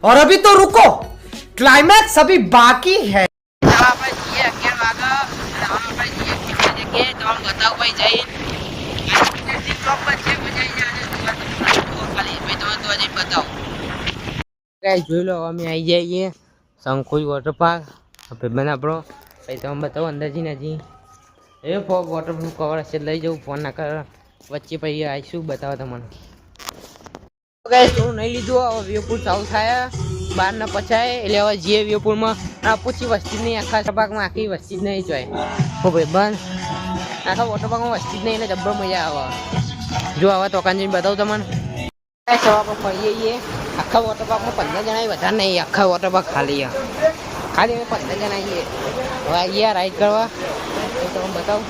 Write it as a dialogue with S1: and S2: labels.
S1: और अभी तो रुको, क्लाइमैक्स अभी बाकी है।
S2: આપણે જઈએ 11 વાગે અને આપણે જઈએ કેટલી જગ્યાએ તો આમ બતાવું ભાઈ જઈને ટોપ પર છે મજા આવી જાય ખાલી ભાઈ તમે તો હજી બતાવો ગાઈસ જોઈ લો અમે આવી જઈએ શંકુઈ વોટર પાર્ક આપણે બને આપણો ભાઈ તમે બતાવો અંદર જઈને હજી એ વોટરપ્રૂફ કવર હશે લઈ જવું ફોન ના કર વચ્ચે પછી આવીશું બતાવો તમને ગાઈસ તો નહીં લીધું હવે વ્યુપુલ ચાલુ થાય બહાર ના પછાય એટલે હવે જે વ્યુપુલમાં આ પૂછી વસ્તી નહીં આખા વોટરપાર્કમાં આખી વસ્તી જ નહીં જોય હો ભાઈ બંધ આખા વોટરપાર્કમાં વસ્તી જ નહીં એટલે જબ્બર મજા આવે જો આવા તોકાન જઈને બતાવું તમને સવા પર ફરીએ આખા વોટરપાર્કમાં 15 જણા વધારે નહીં આખા વોટરપાર્ક ખાલી ખાલી અમે 15 જણા આવીએ હવે આવીએ રાઈડ કરવા તો તમને બતાવું